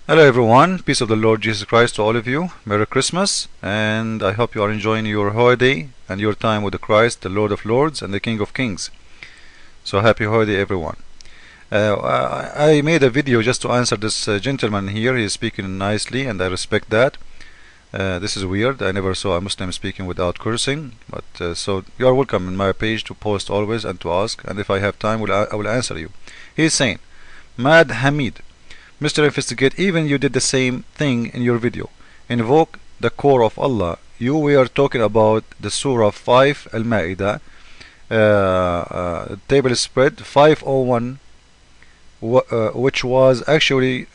Hello everyone, peace of the Lord Jesus Christ to all of you. Merry Christmas, and I hope you are enjoying your holiday and your time with the Christ, the Lord of Lords and the King of Kings. So happy holiday everyone. I made a video just to answer this gentleman here. He is speaking nicely and I respect that. This is weird. I never saw a Muslim speaking without cursing, but so you are welcome in my page to post always and to ask, and if I have time I will answer you. He is saying, Mad Hamid, Mr. Investigate, even you did the same thing in your video. Invoke the core of Allah. You were talking about the Surah 5 Al-Ma'idah, table spread 501, which was actually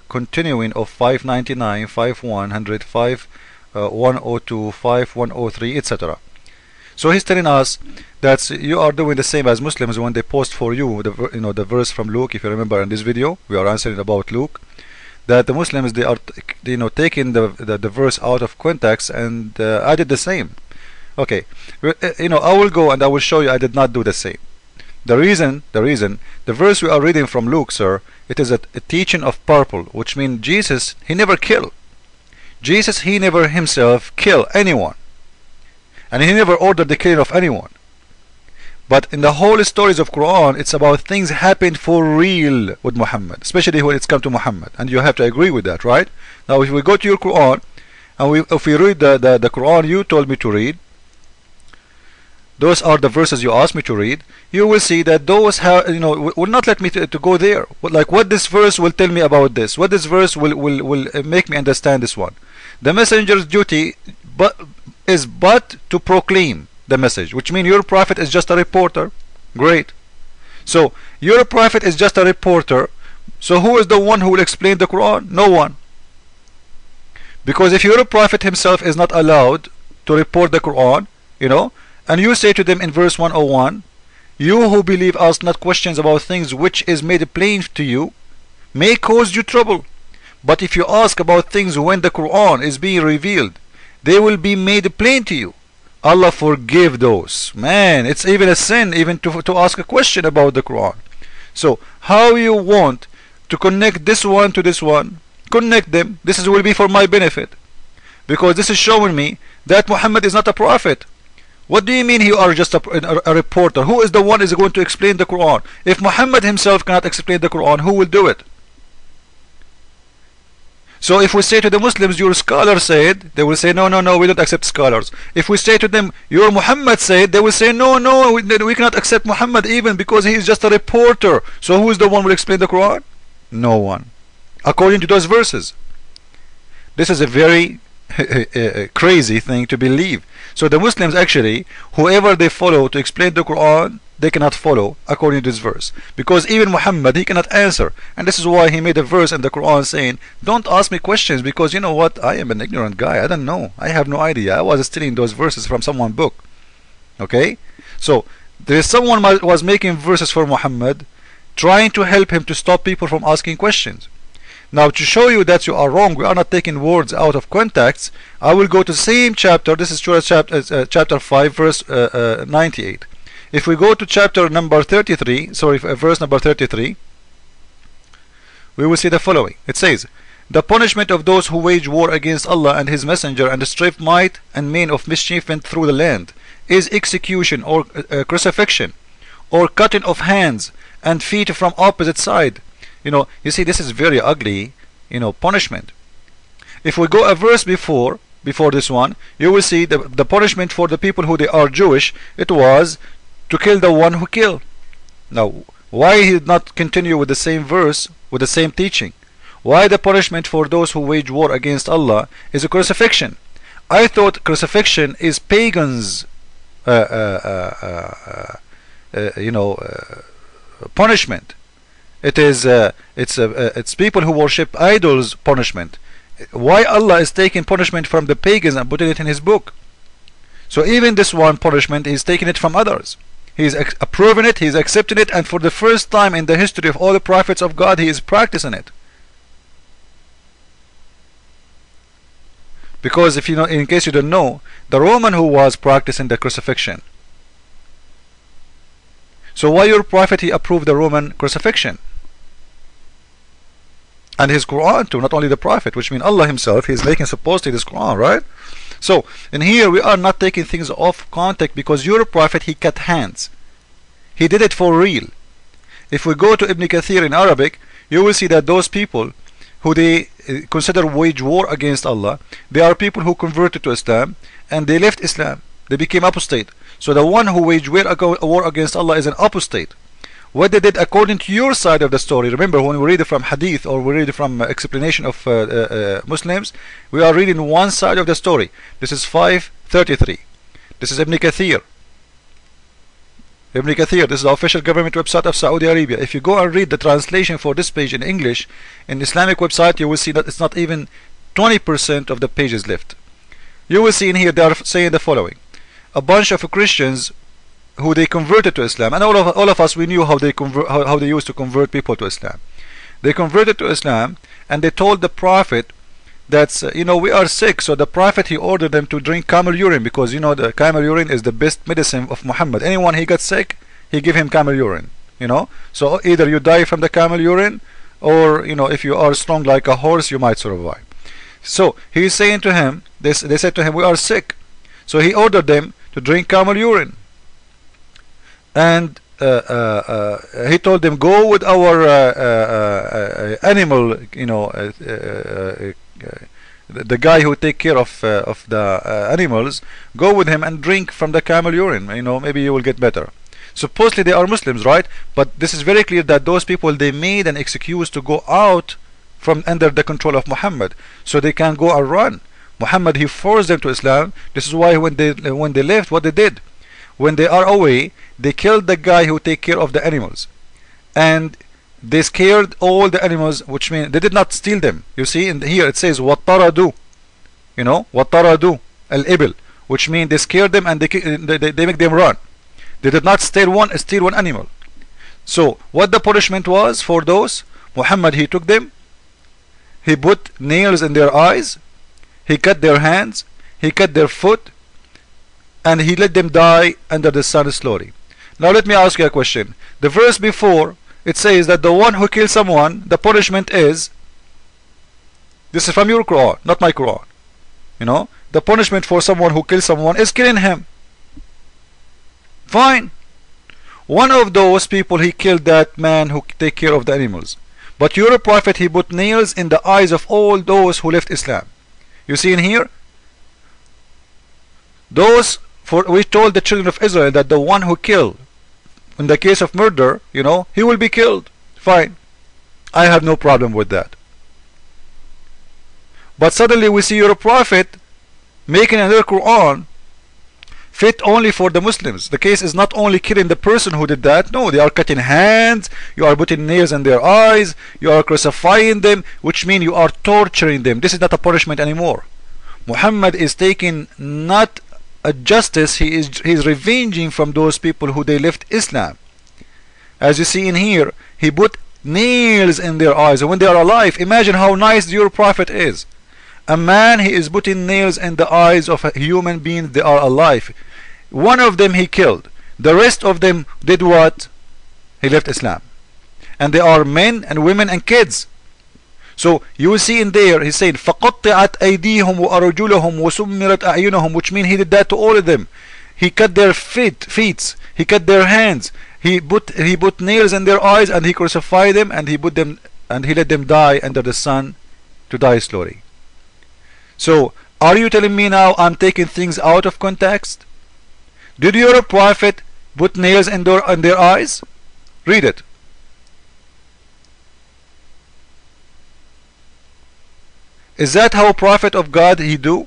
continuing of 599, 5100, 5102, 5103, etc. So he's telling us that you are doing the same as Muslims when they post for you the verse from Luke. If you remember in this video we are answering about Luke, that the Muslims, they are taking the verse out of context, and I did the same. Okay, I will go and I will show you I did not do the same. The reason the verse we are reading from Luke, sir, it is a teaching of purple, which means Jesus, he never killed. Jesus, he never himself kill anyone, and he never ordered the killing of anyone. But in the whole stories of Quran, it's about things happened for real with Muhammad, especially when it's come to Muhammad, and you have to agree with that, right? Now if we go to your Quran and if we read the Quran you told me to read, those are the verses you asked me to read, you will see that those will not let me to go there. Like what this verse will tell me about this, what this verse will make me understand this one. The messenger's duty is but to proclaim the message, which means your prophet is just a reporter. Great. So your prophet is just a reporter. So who is the one who will explain the Quran? No one. Because if your prophet himself is not allowed to report the Quran, and you say to them in verse 101, you who believe ask not questions about things which is made plain to you, may cause you trouble. But if you ask about things when the Quran is being revealed, they will be made plain to you. Allah forgive those. Man, it's even a sin even to ask a question about the Quran. So how you want to connect this one to this one? Connect them. This will be for my benefit, because this is showing me that Muhammad is not a prophet. What do you mean you are just a reporter? Who is the one is going to explain the Quran? If Muhammad himself cannot explain the Quran, who will do it? So if we say to the Muslims, your scholar said, they will say, no, we don't accept scholars. If we say to them, your Muhammad said, they will say, no, we cannot accept Muhammad even because he is just a reporter. So who is the one who will explain the Quran? No one. According to those verses. This is a very crazy thing to believe. So the Muslims actually, whoever they follow to explain the Quran, they cannot follow according to this verse, because even Muhammad, he cannot answer. And this is why he made a verse in the Quran saying, don't ask me questions, because you know what, I am an ignorant guy, I don't know, I have no idea, I was stealing those verses from someone's book. Okay, so there is someone was making verses for Muhammad, trying to help him to stop people from asking questions. Now to show you that you are wrong, we are not taking words out of context, I will go to the same chapter. This is Surah chapter 5 verse 98. If we go to chapter number 33, verse number 33, we will see the following. It says, the punishment of those who wage war against Allah and His Messenger and strive might and main of mischief through the land is execution or crucifixion or cutting of hands and feet from opposite side. You see, this is very ugly, punishment. If we go a verse before this one, you will see the punishment for the people who they are Jewish, it was to kill the one who killed. Now, why he did not continue with the same verse, with the same teaching? Why the punishment for those who wage war against Allah is a crucifixion? I thought crucifixion is pagans punishment. It's people who worship idols punishment. Why Allah is taking punishment from the pagans and putting it in His book? So even this one punishment, He's taking it from others. He's approving it, He's accepting it, and for the first time in the history of all the prophets of God, He is practicing it. Because if in case you don't know, the Roman who was practicing the crucifixion. So why your prophet he approved the Roman crucifixion? and his Quran too, not only the Prophet, which means Allah himself, he is making supposedly this Quran, right? So in here we are not taking things off context, because your Prophet, he cut hands, he did it for real. If we go to Ibn Kathir in Arabic, you will see that those people who they consider wage war against Allah, they are people who converted to Islam and they left Islam, they became apostate. So the one who waged war against Allah is an apostate. What they did according to your side of the story, remember when we read it from hadith or we read it from explanation of Muslims, we are reading one side of the story. This is 533. This is Ibn Kathir. Ibn Kathir, this is the official government website of Saudi Arabia. If you go and read the translation for this page in English, in Islamic website, you will see that it's not even 20% of the pages left. You will see in here they are saying the following: a bunch of Christians who they converted to Islam, and all of us, we knew how they used to convert people to Islam. They converted to Islam and they told the Prophet that we are sick. So the Prophet, he ordered them to drink camel urine, because the camel urine is the best medicine of Muhammad. Anyone he got sick, he give him camel urine. So either you die from the camel urine, or if you are strong like a horse, you might survive. So he is saying to him, they said to him, we are sick. So he ordered them to drink camel urine, and he told them, go with our animal, the guy who take care of the animals, go with him and drink from the camel urine, maybe you will get better. Supposedly they are Muslims, right? But this is very clear that those people, they made an excuse to go out from under the control of Muhammad, so they can go and run. Muhammad, he forced them to Islam. This is why when they left, what they did, when they are away, they killed the guy who take care of the animals, and they scared all the animals, which means they did not steal them. You see in here it says وَطَّرَدُوا, وَطَّرَدُوا al-ibil, which means they scared them and they make them run. They did not steal one animal. So what the punishment was for those? Muhammad, he took them, he put nails in their eyes, he cut their hands, he cut their foot, and he let them die under the sun slowly. Now let me ask you a question. The verse before, it says that the one who kills someone, the punishment is, this is from your Quran, not my Quran, the punishment for someone who kills someone is killing him. Fine. One of those people, he killed that man who take care of the animals, but your Prophet, he put nails in the eyes of all those who left Islam. You see in here, we told the children of Israel that the one who killed, in the case of murder, he will be killed. Fine, I have no problem with that. But suddenly we see your Prophet making another Quran fit only for the Muslims. The case is not only killing the person who did that. No, they are cutting hands, you are putting nails in their eyes, you are crucifying them, which means you are torturing them. This is not a punishment anymore. Muhammad is taking not a justice, he is revenging from those people who they left Islam. As you see in here, he put nails in their eyes, and when they are alive, imagine how nice your Prophet is. A man, he is putting nails in the eyes of a human being, they are alive. One of them he killed, the rest of them did what? He left Islam, and they are men and women and kids. So you will see in there, he's saying فَقَطِّعَتْ أَيْدِيهُمْ وَأَرْجُلُهُمْ وَسُمِّرَتْ أَعْيُنُهُمْ, which means he did that to all of them. He cut their feet, he cut their hands, he put nails in their eyes, and he crucified them, and he let them die under the sun, to die slowly. So are you telling me now I'm taking things out of context? Did your Prophet put nails in their eyes? Read it. Is that how Prophet of God he do?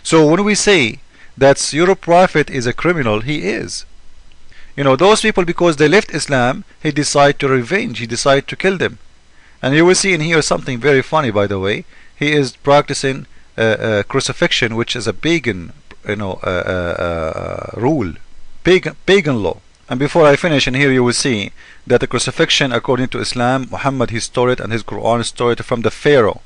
So when we say that your Prophet is a criminal, he is. Those people, because they left Islam, he decided to revenge, he decided to kill them. And you will see in here something very funny, by the way. He is practicing crucifixion, which is a pagan rule, pagan law. And before I finish, in here you will see that the crucifixion, according to Islam, Muhammad he stole it, and his Quran stole it from the Pharaoh.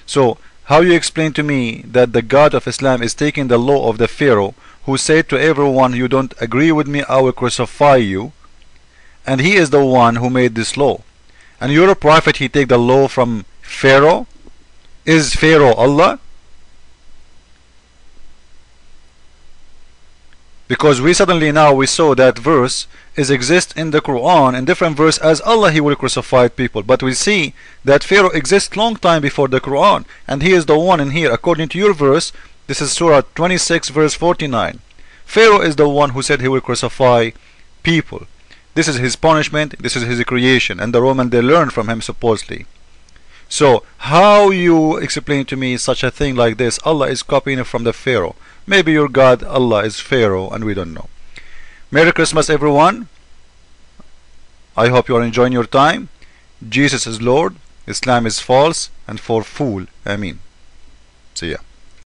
So how you explain to me that the God of Islam is taking the law of the Pharaoh, who said to everyone, you don't agree with me, I will crucify you, and he is the one who made this law? And your prophet, he take the law from Pharaoh? Is Pharaoh Allah? Because we suddenly now we saw that verse is exist in the Quran in different verse as Allah he will crucify people, but we see that Pharaoh exists long time before the Quran, and he is the one in here according to your verse. This is Surah 26 verse 49. Pharaoh is the one who said he will crucify people. This is his punishment, this is his creation, and the Roman they learned from him supposedly. So how you explain to me such a thing like this? Allah is copying it from the Pharaoh. Maybe your God Allah is Pharaoh and we don't know. Merry Christmas everyone. I hope you are enjoying your time. Jesus is Lord, Islam is false, and for fool, Ameen. See ya.